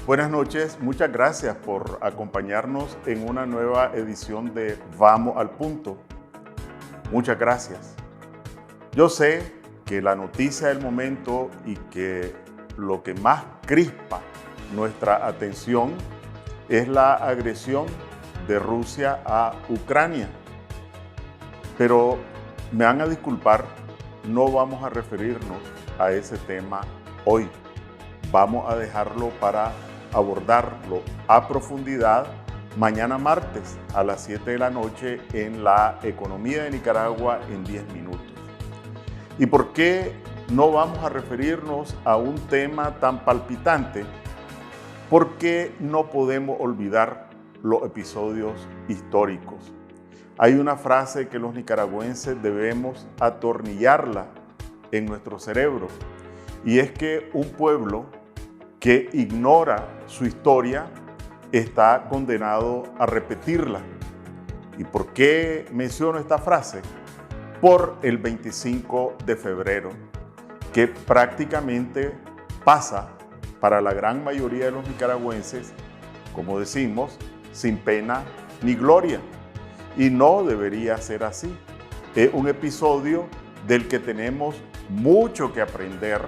Buenas noches, muchas gracias por acompañarnos en una nueva edición de Vamos al Punto. Muchas gracias. Yo sé que la noticia del momento y que lo que más crispa nuestra atención es la agresión de Rusia a Ucrania. Pero me van a disculpar, no vamos a referirnos a ese tema hoy. Vamos a dejarlo para abordarlo a profundidad mañana martes a las 7 de la noche en la Economía de Nicaragua en 10 minutos. ¿Y por qué no vamos a referirnos a un tema tan palpitante? Porque no podemos olvidar los episodios históricos. Hay una frase que los nicaragüenses debemos atornillarla en nuestro cerebro, y es que un pueblo que ignora su historia está condenado a repetirla. ¿Y por qué menciono esta frase? Por el 25 de febrero, que prácticamente pasa para la gran mayoría de los nicaragüenses, como decimos, sin pena ni gloria. Y no debería ser así. Es un episodio del que tenemos mucho que aprender,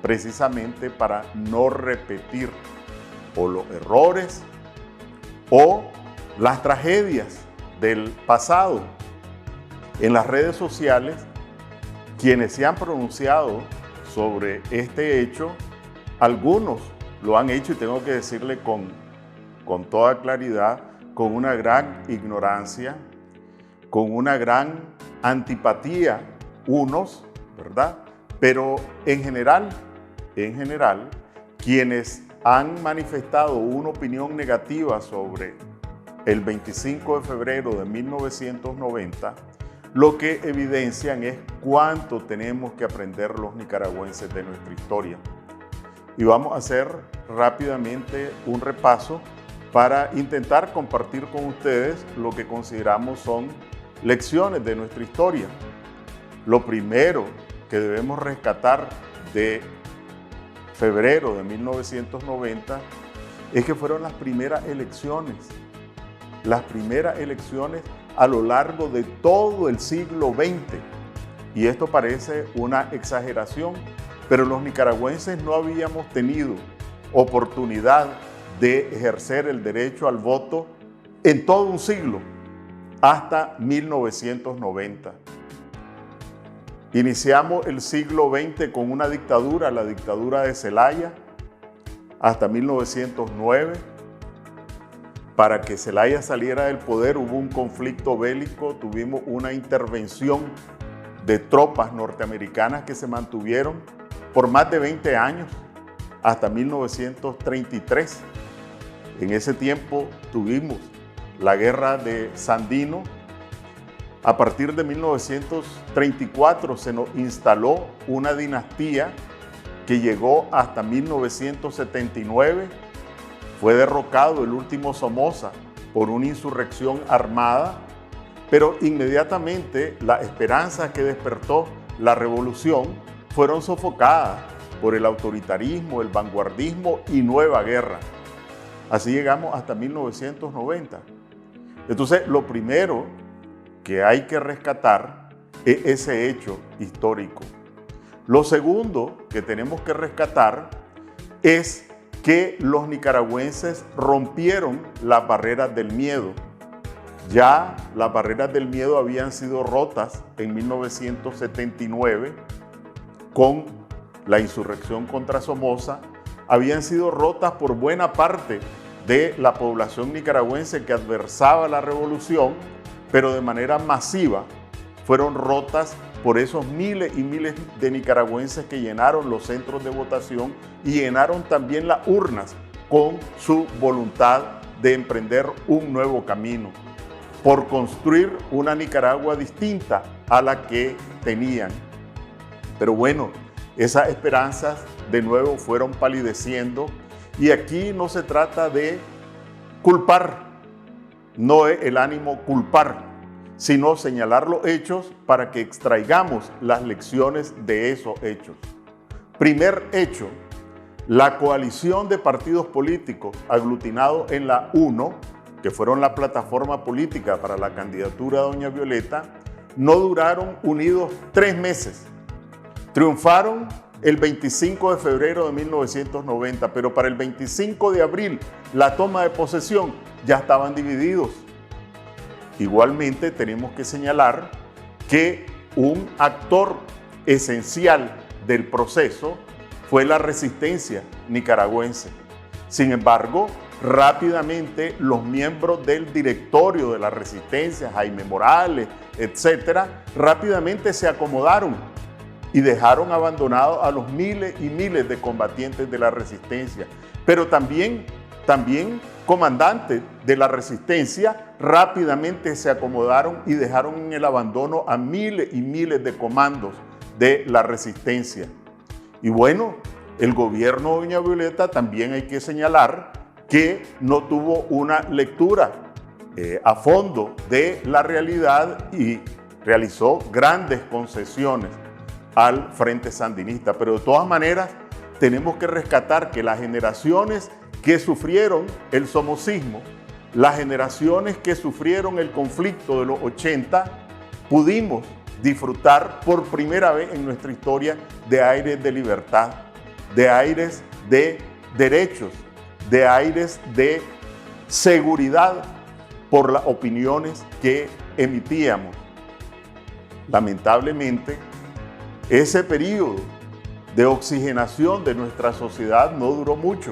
precisamente para no repetir o los errores o las tragedias del pasado. En las redes sociales, quienes se han pronunciado sobre este hecho, algunos lo han hecho, y tengo que decirle con toda claridad, con una gran ignorancia, con una gran antipatía, unos, ¿verdad? Pero en general, quienes han manifestado una opinión negativa sobre el 25 de febrero de 1990, lo que evidencian es cuánto tenemos que aprender los nicaragüenses de nuestra historia. Y vamos a hacer rápidamente un repaso para intentar compartir con ustedes lo que consideramos son lecciones de nuestra historia. Lo primero que debemos rescatar de febrero de 1990 es que fueron las primeras elecciones a lo largo de todo el siglo XX. Y esto parece una exageración, pero los nicaragüenses no habíamos tenido oportunidad de ejercer el derecho al voto en todo un siglo, hasta 1990. Iniciamos el siglo XX con una dictadura, la dictadura de Zelaya, hasta 1909. Para que Zelaya saliera del poder hubo un conflicto bélico, tuvimos una intervención de tropas norteamericanas que se mantuvieron por más de 20 años, hasta 1933. En ese tiempo tuvimos la guerra de Sandino. A partir de 1934 se nos instaló una dinastía que llegó hasta 1979. Fue derrocado el último Somoza por una insurrección armada, pero inmediatamente las esperanzas que despertó la revolución fueron sofocadas por el autoritarismo, el vanguardismo y nueva guerra. Así llegamos hasta 1990. Entonces, lo primero que hay que rescatar es ese hecho histórico. Lo segundo que tenemos que rescatar es que los nicaragüenses rompieron las barreras del miedo. Ya las barreras del miedo habían sido rotas en 1979 con la insurrección contra Somoza, habían sido rotas por buena parte de la población nicaragüense que adversaba la revolución, pero de manera masiva fueron rotas por esos miles y miles de nicaragüenses que llenaron los centros de votación y llenaron también las urnas con su voluntad de emprender un nuevo camino, por construir una Nicaragua distinta a la que tenían. Pero bueno, esas esperanzas de nuevo fueron palideciendo Y aquí no se trata de culpar, no es el ánimo culpar, sino señalar los hechos para que extraigamos las lecciones de esos hechos. Primer hecho, la coalición de partidos políticos aglutinados en la 1, que fueron la plataforma política para la candidatura de doña Violeta, no duraron unidos 3 meses. Triunfaron el 25 de febrero de 1990, pero para el 25 de abril, la toma de posesión, ya estaban divididos. Igualmente tenemos que señalar que un actor esencial del proceso fue la resistencia nicaragüense. Sin embargo, rápidamente los miembros del directorio de la resistencia, Jaime Morales, etcétera, rápidamente se acomodaron y dejaron abandonados a los miles y miles de combatientes de la resistencia. Pero también comandantes de la resistencia rápidamente se acomodaron y dejaron en el abandono a miles y miles de comandos de la resistencia. Y bueno, el gobierno de doña Violeta también hay que señalar que no tuvo una lectura a fondo de la realidad y realizó grandes concesiones al Frente Sandinista. Pero de todas maneras, tenemos que rescatar que las generaciones que sufrieron el somocismo, las generaciones que sufrieron el conflicto de los 80, pudimos disfrutar por primera vez en nuestra historia de aires de libertad, de aires de derechos, de aires de seguridad por las opiniones que emitíamos. Lamentablemente, ese periodo de oxigenación de nuestra sociedad no duró mucho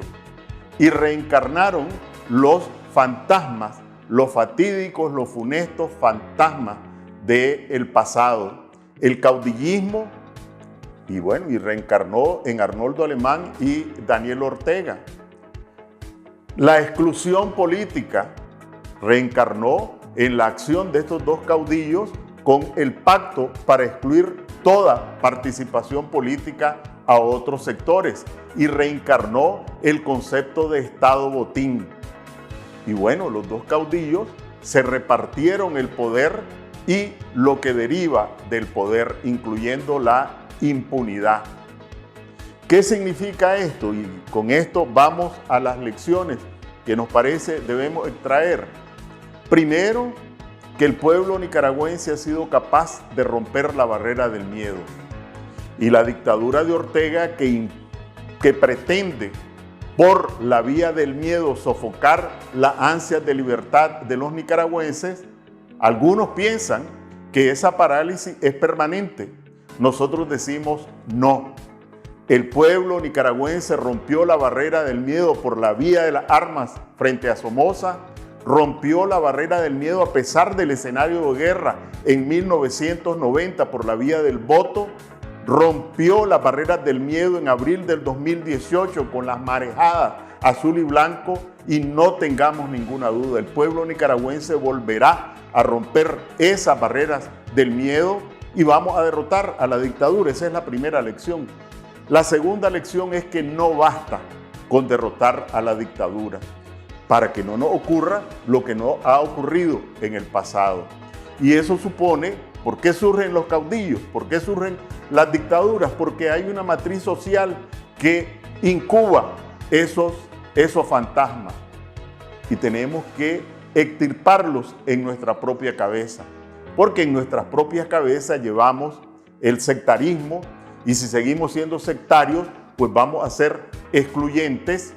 y reencarnaron los fantasmas, los fatídicos, los funestos fantasmas del pasado, el caudillismo, y bueno, y reencarnó en Arnoldo Alemán y Daniel Ortega. La exclusión política reencarnó en la acción de estos dos caudillos con el pacto para excluir toda participación política a otros sectores y reencarnó el concepto de Estado botín. Y bueno, los dos caudillos se repartieron el poder y lo que deriva del poder, incluyendo la impunidad. ¿Qué significa esto? Y con esto vamos a las lecciones que nos parece debemos extraer. Primero, que el pueblo nicaragüense ha sido capaz de romper la barrera del miedo. Y la dictadura de Ortega, que pretende por la vía del miedo sofocar las ansias de libertad de los nicaragüenses, algunos piensan que esa parálisis es permanente. Nosotros decimos no. El pueblo nicaragüense rompió la barrera del miedo por la vía de las armas frente a Somoza, rompió la barrera del miedo a pesar del escenario de guerra en 1990 por la vía del voto, rompió las barreras del miedo en abril del 2018 con las marejadas azul y blanco, y no tengamos ninguna duda, el pueblo nicaragüense volverá a romper esas barreras del miedo y vamos a derrotar a la dictadura. Esa es la primera lección. La segunda lección es que no basta con derrotar a la dictadura para que no nos ocurra lo que no ha ocurrido en el pasado. Y eso supone, ¿por qué surgen los caudillos? ¿Por qué surgen las dictaduras? Porque hay una matriz social que incuba esos fantasmas y tenemos que extirparlos en nuestra propia cabeza, porque en nuestras propias cabezas llevamos el sectarismo y si seguimos siendo sectarios, pues vamos a ser excluyentes.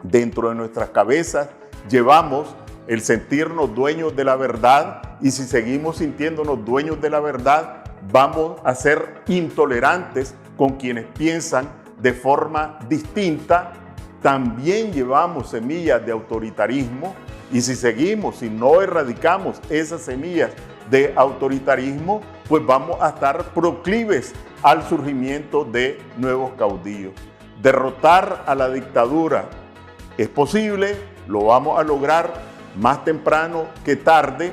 Dentro de nuestras cabezas llevamos el sentirnos dueños de la verdad y si seguimos sintiéndonos dueños de la verdad, vamos a ser intolerantes con quienes piensan de forma distinta. También llevamos semillas de autoritarismo y si no erradicamos esas semillas de autoritarismo, pues vamos a estar proclives al surgimiento de nuevos caudillos. Derrotar a la dictadura es posible, lo vamos a lograr más temprano que tarde,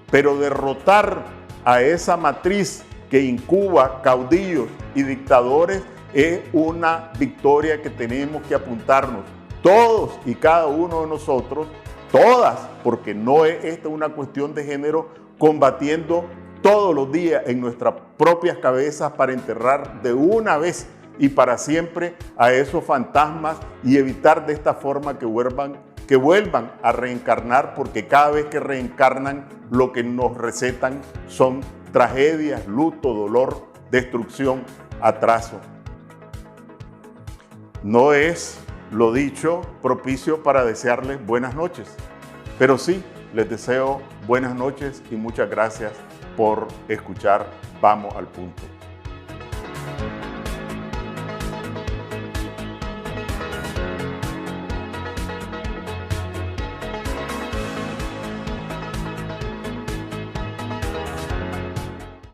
pero derrotar a esa matriz que incuba caudillos y dictadores es una victoria que tenemos que apuntarnos todos y cada uno de nosotros, todas, porque no es esta una cuestión de género, combatiendo todos los días en nuestras propias cabezas para enterrar de una vez y para siempre a esos fantasmas y evitar de esta forma que vuelvan a reencarnar, porque cada vez que reencarnan lo que nos recetan son tragedias, luto, dolor, destrucción, atraso. No es, lo dicho, propicio para desearles buenas noches, pero sí les deseo buenas noches y muchas gracias por escuchar Vamos al Punto.